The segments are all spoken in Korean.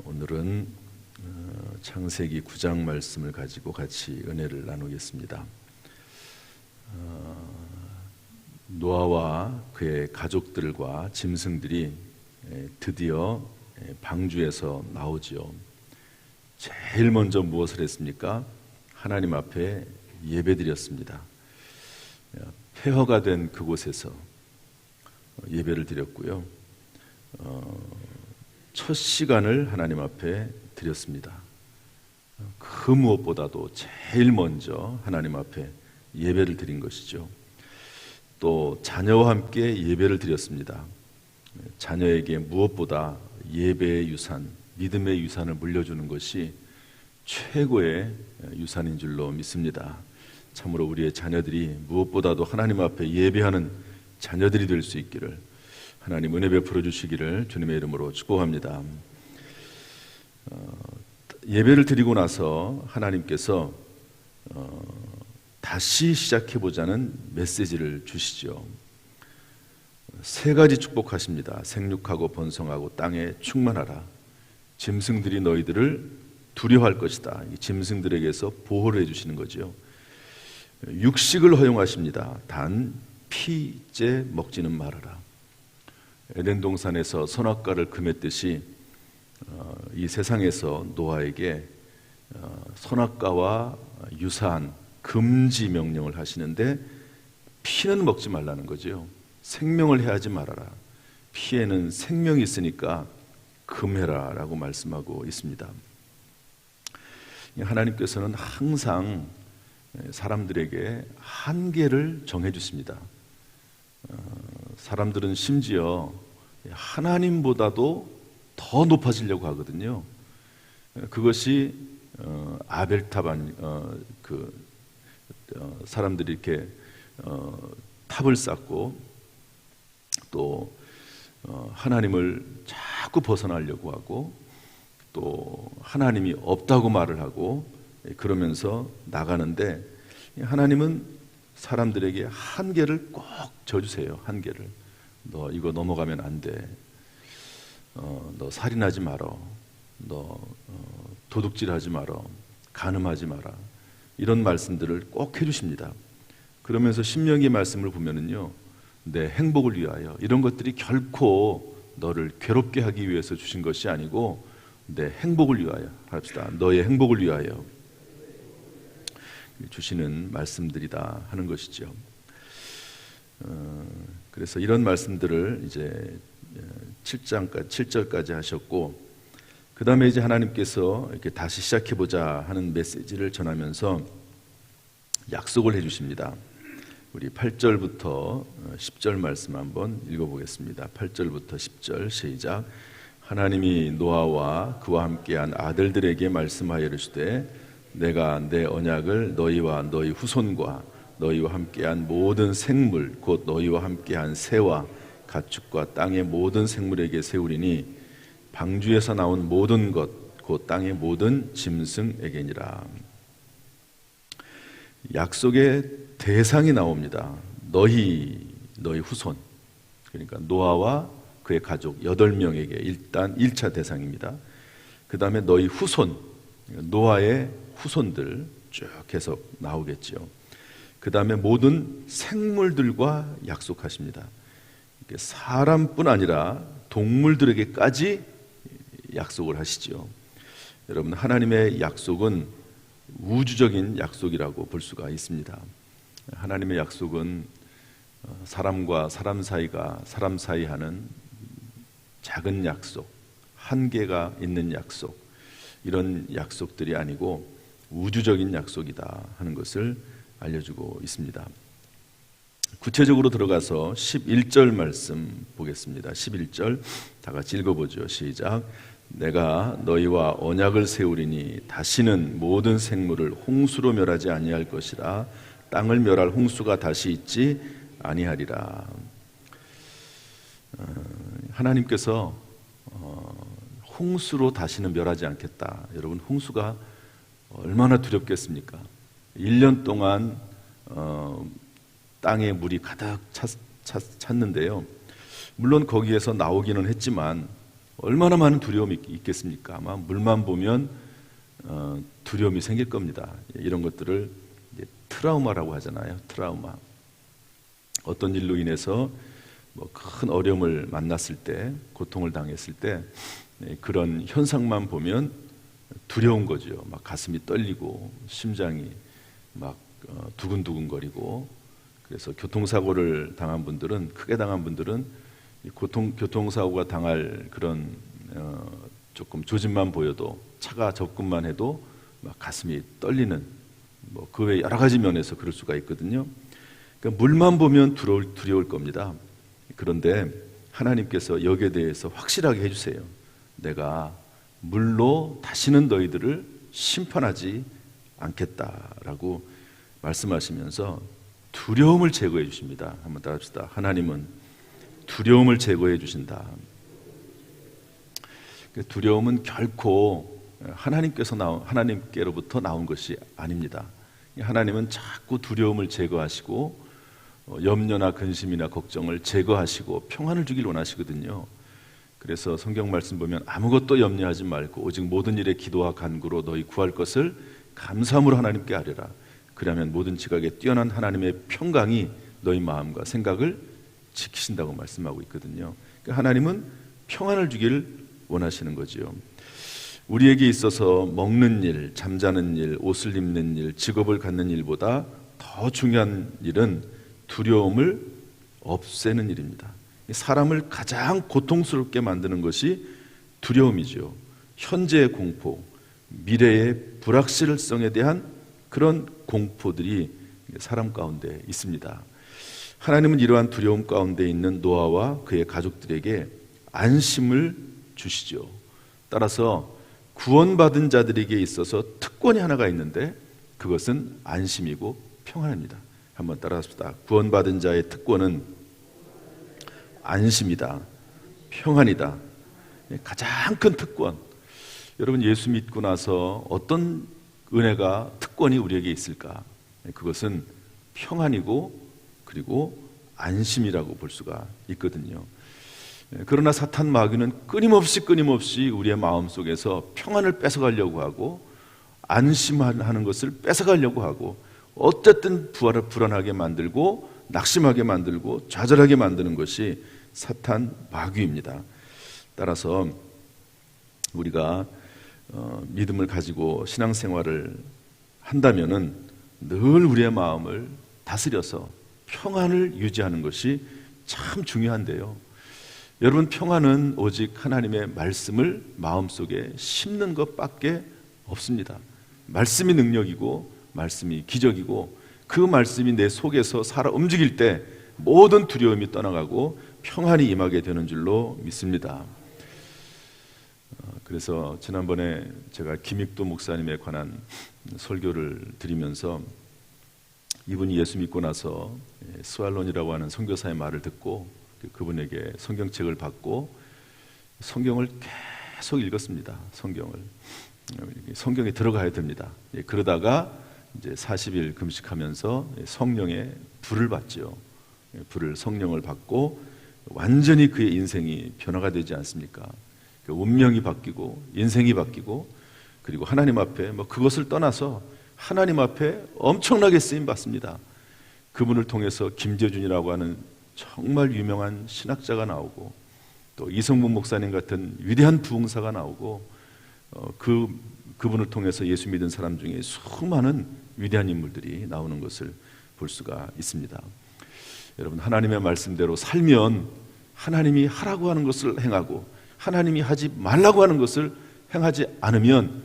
오늘은 창세기 9장 말씀을 가지고 같이 은혜를 나누겠습니다. 노아와 그의 가족들과 짐승들이 드디어 방주에서 나오지요. 제일 먼저 무엇을 했습니까? 하나님 앞에 예배드렸습니다. 폐허가 된 그곳에서 예배를 드렸고요. 첫 시간을 하나님 앞에 드렸습니다. 그 무엇보다도 제일 먼저 하나님 앞에 예배를 드린 것이죠. 또 자녀와 함께 예배를 드렸습니다. 자녀에게 무엇보다 예배의 유산, 믿음의 유산을 물려주는 것이 최고의 유산인 줄로 믿습니다. 참으로 우리의 자녀들이 무엇보다도 하나님 앞에 예배하는 자녀들이 될 수 있기를 하나님 은혜 베풀어 주시기를 주님의 이름으로 축복합니다. 예배를 드리고 나서 하나님께서 다시 시작해보자는 메시지를 주시죠. 세 가지 축복하십니다. 생육하고 번성하고 땅에 충만하라. 짐승들이 너희들을 두려워할 것이다. 이 짐승들에게서 보호를 해주시는 거죠. 육식을 허용하십니다. 단 피째 먹지는 말아라. 에덴 동산에서 선악과를 금했듯이 이 세상에서 노아에게 선악과와 유사한 금지 명령을 하시는데 피는 먹지 말라는 거죠. 생명을 해하지 말아라. 피에는 생명이 있으니까 금해라 라고 말씀하고 있습니다. 하나님께서는 항상 사람들에게 한계를 정해주십니다. 사람들은 심지어 하나님보다도 더 높아지려고 하거든요. 그것이 아벨탑 사람들이 이렇게 탑을 쌓고 또 하나님을 자꾸 벗어나려고 하고 또 하나님이 없다고 말을 하고 그러면서 나가는데 하나님은 사람들에게 한계를 꼭 져주세요. 한계를. 너 이거 넘어가면 안 돼. 너 살인하지 말어. 너 도둑질하지 말어. 간음하지 마라. 이런 말씀들을 꼭 해주십니다. 그러면서 신명기 말씀을 보면은요, 내 행복을 위하여 이런 것들이 결코 너를 괴롭게 하기 위해서 주신 것이 아니고 내 행복을 위하여 합시다. 너의 행복을 위하여 주시는 말씀들이다 하는 것이죠. 그래서 이런 말씀들을 이제 7절까지 하셨고, 그 다음에 이제 하나님께서 이렇게 다시 시작해보자 하는 메시지를 전하면서 약속을 해주십니다. 우리 8절부터 10절 말씀 한번 읽어보겠습니다. 8절부터 10절 시작. 하나님이 노아와 그와 함께한 아들들에게 말씀하여 이르시되 내가 내 언약을 너희와 너희 후손과 너희와 함께한 모든 생물 곧 너희와 함께한 새와 가축과 땅의 모든 생물에게 세우리니 방주에서 나온 모든 것 곧 땅의 모든 짐승에게니라. 약속의 대상이 나옵니다. 너희 후손, 그러니까 노아와 그의 가족 8명에게 일단 1차 대상입니다. 그 다음에 너희 후손, 노아의 후손들 쭉 계속 나오겠죠. 그 다음에 모든 생물들과 약속하십니다. 사람뿐 아니라 동물들에게까지 약속을 하시죠. 여러분, 하나님의 약속은 우주적인 약속이라고 볼 수가 있습니다. 하나님의 약속은 사람과 사람 사이 하는 작은 약속, 한계가 있는 약속, 이런 약속들이 아니고 우주적인 약속이다 하는 것을 알려주고 있습니다. 구체적으로 들어가서 11절 말씀 보겠습니다. 11절 다 같이 읽어보죠. 시작. 내가 너희와 언약을 세우리니 다시는 모든 생물을 홍수로 멸하지 아니할 것이라. 땅을 멸할 홍수가 다시 있지 아니하리라. 하나님께서 홍수로 다시는 멸하지 않겠다. 여러분, 홍수가 얼마나 두렵겠습니까? 1년 동안 땅에 물이 가득 찼는데요. 물론 거기에서 나오기는 했지만 얼마나 많은 두려움이 있겠습니까? 아마 물만 보면 두려움이 생길 겁니다. 이런 것들을 이제 트라우마라고 하잖아요. 트라우마. 어떤 일로 인해서 뭐 큰 어려움을 만났을 때, 고통을 당했을 때 그런 현상만 보면 두려운 거죠. 막 가슴이 떨리고 심장이 막 두근두근거리고. 그래서 교통사고를 당한 분들은, 크게 당한 분들은 교통사고가 당할 그런 조금 조짐만 보여도, 차가 접근만 해도 막 가슴이 떨리는, 뭐 그 외 여러 가지 면에서 그럴 수가 있거든요. 그러니까 물만 보면 두려울 겁니다. 그런데 하나님께서 여기에 대해서 확실하게 해주세요. 내가 물로 다시는 너희들을 심판하지 않겠다라고 말씀하시면서 두려움을 제거해 주십니다. 한번 따라합시다. 하나님은 두려움을 제거해 주신다. 두려움은 결코 하나님께로부터 나온 것이 아닙니다. 하나님은 자꾸 두려움을 제거하시고 염려나 근심이나 걱정을 제거하시고 평안을 주길 원하시거든요. 그래서 성경 말씀 보면 아무것도 염려하지 말고 오직 모든 일에 기도와 간구로 너희 구할 것을 감사함으로 하나님께 아뢰라. 그러면 모든 지각에 뛰어난 하나님의 평강이 너희 마음과 생각을 지키신다고 말씀하고 있거든요. 그러니까 하나님은 평안을 주길 원하시는 거지요. 우리에게 있어서 먹는 일, 잠자는 일, 옷을 입는 일, 직업을 갖는 일보다 더 중요한 일은 두려움을 없애는 일입니다. 사람을 가장 고통스럽게 만드는 것이 두려움이죠. 현재의 공포, 미래의 불확실성에 대한 그런 공포들이 사람 가운데 있습니다. 하나님은 이러한 두려움 가운데 있는 노아와 그의 가족들에게 안심을 주시죠. 따라서 구원받은 자들에게 있어서 특권이 하나가 있는데 그것은 안심이고 평안입니다. 한번 따라합시다. 구원받은 자의 특권은 안심이다, 평안이다. 가장 큰 특권. 여러분, 예수 믿고 나서 어떤 은혜가, 특권이 우리에게 있을까? 그것은 평안이고 그리고 안심이라고 볼 수가 있거든요. 그러나 사탄 마귀는 끊임없이 우리의 마음속에서 평안을 뺏어가려고 하고 안심하는 것을 뺏어가려고 하고 어쨌든 불안하게 만들고 낙심하게 만들고 좌절하게 만드는 것이 사탄 마귀입니다. 따라서 우리가 믿음을 가지고 신앙생활을 한다면은 늘 우리의 마음을 다스려서 평안을 유지하는 것이 참 중요한데요. 여러분, 평안은 오직 하나님의 말씀을 마음속에 심는 것밖에 없습니다. 말씀이 능력이고 말씀이 기적이고 그 말씀이 내 속에서 살아 움직일 때 모든 두려움이 떠나가고 평안이 임하게 되는 줄로 믿습니다. 그래서 지난번에 제가 김익도 목사님에 관한 설교를 드리면서 이분이 예수 믿고 나서 스왈론이라고 하는 선교사의 말을 듣고 그분에게 성경책을 받고 성경을 계속 읽었습니다. 성경에 들어가야 됩니다. 그러다가 이제 40일 금식하면서 성령의 불을 받죠. 성령을 받고 완전히 그의 인생이 변화가 되지 않습니까? 운명이 바뀌고 인생이 바뀌고 그리고 하나님 앞에 그것을 떠나서 하나님 앞에 엄청나게 쓰임 받습니다. 그분을 통해서 김재준이라고 하는 정말 유명한 신학자가 나오고 또 이성문 목사님 같은 위대한 부흥사가 나오고 그분을 통해서 예수 믿은 사람 중에 수많은 위대한 인물들이 나오는 것을 볼 수가 있습니다. 여러분, 하나님의 말씀대로 살면 하나님이 하라고 하는 것을 행하고 하나님이 하지 말라고 하는 것을 행하지 않으면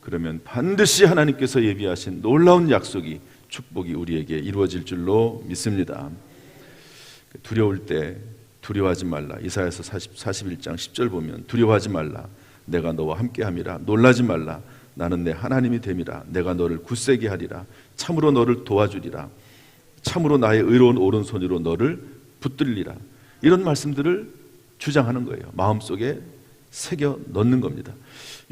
그러면 반드시 하나님께서 예비하신 놀라운 약속이, 축복이 우리에게 이루어질 줄로 믿습니다. 두려울 때 두려워하지 말라. 이사야서 41장 10절 보면 두려워하지 말라. 내가 너와 함께함이라. 놀라지 말라. 나는 내 하나님이 됨이라. 내가 너를 굳세게 하리라. 참으로 너를 도와주리라. 참으로 나의 의로운 오른손으로 너를 붙들리라. 이런 말씀들을 주장하는 거예요. 마음속에 새겨 넣는 겁니다.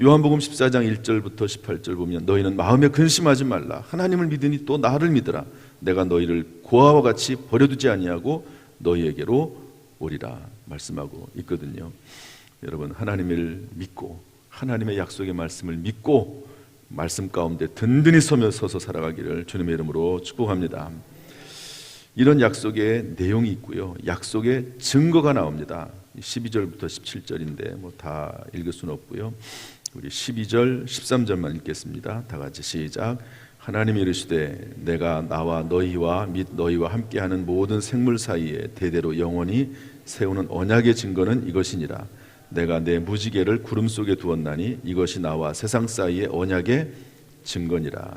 요한복음 14장 1절부터 18절 보면 너희는 마음에 근심하지 말라. 하나님을 믿으니 또 나를 믿으라. 내가 너희를 고아와 같이 버려두지 아니하고 너희에게로 오리라 말씀하고 있거든요. 여러분, 하나님을 믿고 하나님의 약속의 말씀을 믿고 말씀 가운데 든든히 서서 살아가기를 주님의 이름으로 축복합니다. 이런 약속의 내용이 있고요, 약속의 증거가 나옵니다. 12절부터 17절인데 다 읽을 수는 없고요. 우리 12절 13절만 읽겠습니다. 다 같이 시작. 하나님이 이르시되 내가 나와 너희와 및 너희와 함께하는 모든 생물 사이에 대대로 영원히 세우는 언약의 증거는 이것이니라. 내가 내 무지개를 구름 속에 두었나니 이것이 나와 세상 사이의 언약의 증거니라.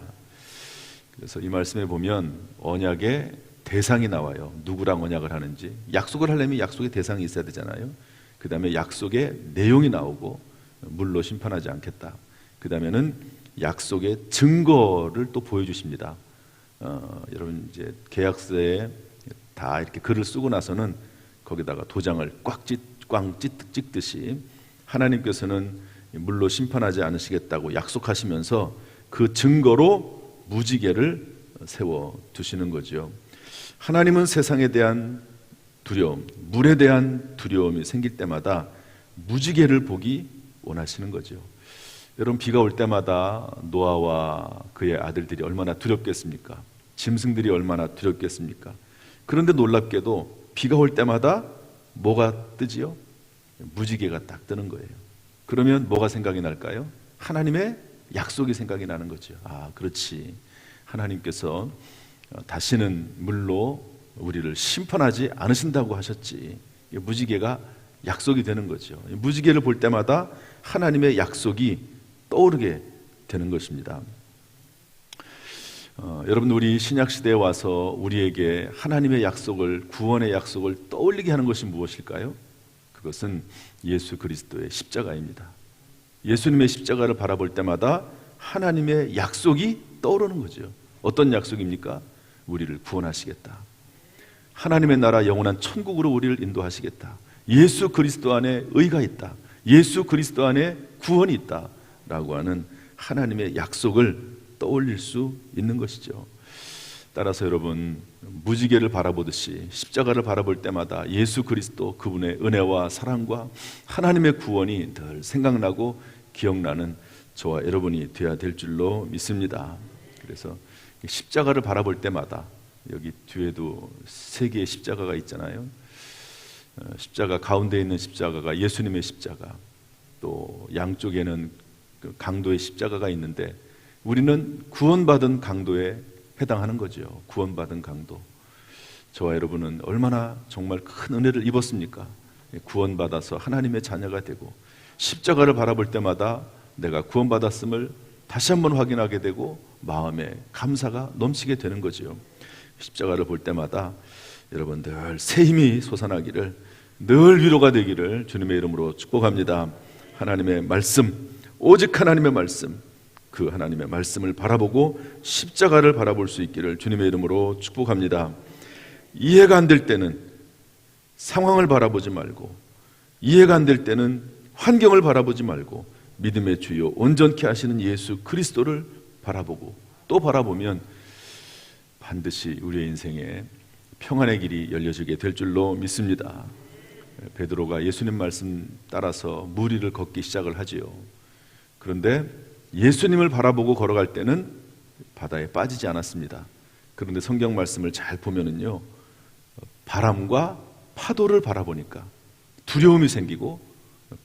그래서 이 말씀에 보면 언약의 대상이 나와요. 누구랑 언약을 하는지. 약속을 하려면 약속의 대상이 있어야 되잖아요. 그 다음에 약속의 내용이 나오고 물로 심판하지 않겠다. 그 다음에는 약속의 증거를 또 보여주십니다. 여러분 이제 계약서에 다 이렇게 글을 쓰고 나서는 거기다가 도장을 꽉 찍듯이 하나님께서는 물로 심판하지 않으시겠다고 약속하시면서 그 증거로 무지개를 세워 두시는 거죠. 하나님은 세상에 대한 두려움, 물에 대한 두려움이 생길 때마다 무지개를 보기 원하시는 거죠. 여러분, 비가 올 때마다 노아와 그의 아들들이 얼마나 두렵겠습니까? 짐승들이 얼마나 두렵겠습니까? 그런데 놀랍게도 비가 올 때마다 뭐가 뜨지요? 무지개가 딱 뜨는 거예요. 그러면 뭐가 생각이 날까요? 하나님의 약속이 생각이 나는 거죠. 아, 그렇지. 하나님께서 다시는 물로 우리를 심판하지 않으신다고 하셨지. 무지개가 약속이 되는 거죠. 무지개를 볼 때마다 하나님의 약속이 떠오르게 되는 것입니다. 여러분, 우리 신약시대에 와서 우리에게 하나님의 약속을, 구원의 약속을 떠올리게 하는 것이 무엇일까요? 그것은 예수 그리스도의 십자가입니다. 예수님의 십자가를 바라볼 때마다 하나님의 약속이 떠오르는 거죠. 어떤 약속입니까? 우리를 구원하시겠다. 하나님의 나라 영원한 천국으로 우리를 인도하시겠다. 예수 그리스도 안에 의가 있다. 예수 그리스도 안에 구원이 있다 라고 하는 하나님의 약속을 떠올릴 수 있는 것이죠. 따라서 여러분, 무지개를 바라보듯이 십자가를 바라볼 때마다 예수 그리스도, 그분의 은혜와 사랑과 하나님의 구원이 늘 생각나고 기억나는 저와 여러분이 되어야 될 줄로 믿습니다. 그래서 십자가를 바라볼 때마다, 여기 뒤에도 3개의 십자가가 있잖아요. 십자가 가운데 있는 십자가가 예수님의 십자가, 또 양쪽에는 그 강도의 십자가가 있는데 우리는 구원받은 강도에 해당하는 거죠. 구원받은 강도. 저와 여러분은 얼마나 정말 큰 은혜를 입었습니까? 구원받아서 하나님의 자녀가 되고 십자가를 바라볼 때마다 내가 구원받았음을 다시 한번 확인하게 되고 마음에 감사가 넘치게 되는 거죠. 십자가를 볼 때마다 여러분 늘 새 힘이 솟아나기를, 늘 위로가 되기를 주님의 이름으로 축복합니다. 하나님의 말씀, 오직 하나님의 말씀, 그 하나님의 말씀을 바라보고 십자가를 바라볼 수 있기를 주님의 이름으로 축복합니다. 이해가 안 될 때는 상황을 바라보지 말고, 이해가 안 될 때는 환경을 바라보지 말고 믿음의 주요 온전케 하시는 예수 그리스도를 바라보고 또 바라보면 반드시 우리의 인생에 평안의 길이 열려지게 될 줄로 믿습니다. 베드로가 예수님 말씀 따라서 물 위를 걷기 시작을 하지요. 그런데 예수님을 바라보고 걸어갈 때는 바다에 빠지지 않았습니다. 그런데 성경 말씀을 잘 보면은요, 바람과 파도를 바라보니까 두려움이 생기고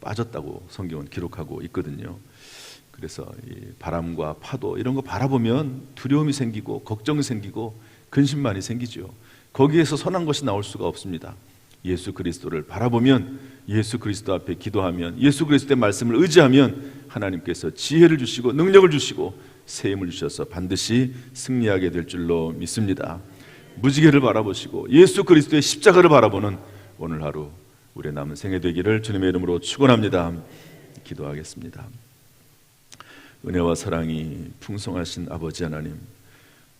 빠졌다고 성경은 기록하고 있거든요. 그래서 이 바람과 파도 이런 거 바라보면 두려움이 생기고 걱정이 생기고 근심만이 생기죠. 거기에서 선한 것이 나올 수가 없습니다. 예수 그리스도를 바라보면, 예수 그리스도 앞에 기도하면, 예수 그리스도의 말씀을 의지하면 하나님께서 지혜를 주시고 능력을 주시고 새 힘을 주셔서 반드시 승리하게 될 줄로 믿습니다. 무지개를 바라보시고 예수 그리스도의 십자가를 바라보는 오늘 하루 우리의 남은 생애 되기를 주님의 이름으로 축원합니다. 기도하겠습니다. 은혜와 사랑이 풍성하신 아버지 하나님,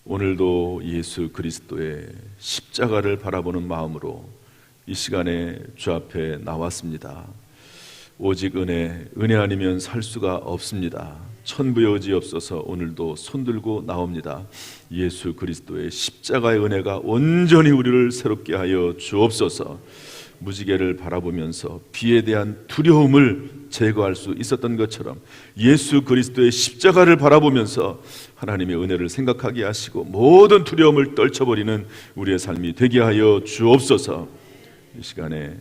오늘도 예수 그리스도의 십자가를 바라보는 마음으로 이 시간에 주 앞에 나왔습니다. 오직 은혜 아니면 살 수가 없습니다. 천부의 의지 없어서 오늘도 손들고 나옵니다. 예수 그리스도의 십자가의 은혜가 온전히 우리를 새롭게 하여 주옵소서. 무지개를 바라보면서 비에 대한 두려움을 제거할 수 있었던 것처럼 예수 그리스도의 십자가를 바라보면서 하나님의 은혜를 생각하게 하시고 모든 두려움을 떨쳐버리는 우리의 삶이 되게 하여 주옵소서. 이 시간에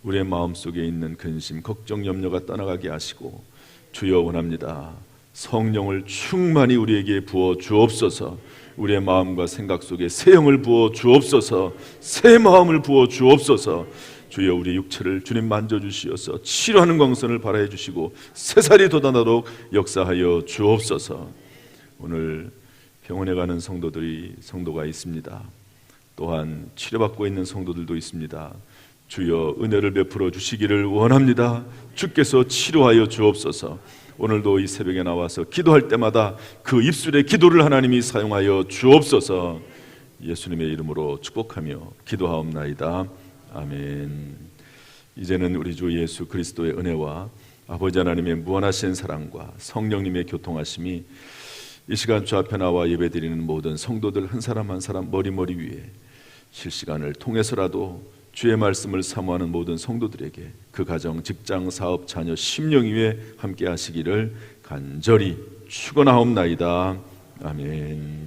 우리의 마음속에 있는 근심, 걱정, 염려가 떠나가게 하시고 주여 원합니다. 성령을 충만히 우리에게 부어 주옵소서. 우리의 마음과 생각 속에 새 영을 부어 주옵소서. 새 마음을 부어 주옵소서. 주여 우리 육체를 주님 만져주시어서 치료하는 광선을 발하여 주시고 새살이 돋아나도록 역사하여 주옵소서. 오늘 병원에 가는 성도가 있습니다. 또한 치료받고 있는 성도들도 있습니다. 주여 은혜를 베풀어 주시기를 원합니다. 주께서 치료하여 주옵소서. 오늘도 이 새벽에 나와서 기도할 때마다 그 입술의 기도를 하나님이 사용하여 주옵소서. 예수님의 이름으로 축복하며 기도하옵나이다. 아멘. 이제는 우리 주 예수 그리스도의 은혜와 아버지 하나님의 무한하신 사랑과 성령님의 교통하심이 이 시간 주 앞에 나와 예배드리는 모든 성도들 한 사람 한 사람 머리 위에 실시간을 통해서라도 주의 말씀을 사모하는 모든 성도들에게 그 가정, 직장, 사업, 자녀, 심령 위에 함께 하시기를 간절히 축원하옵나이다. 아멘.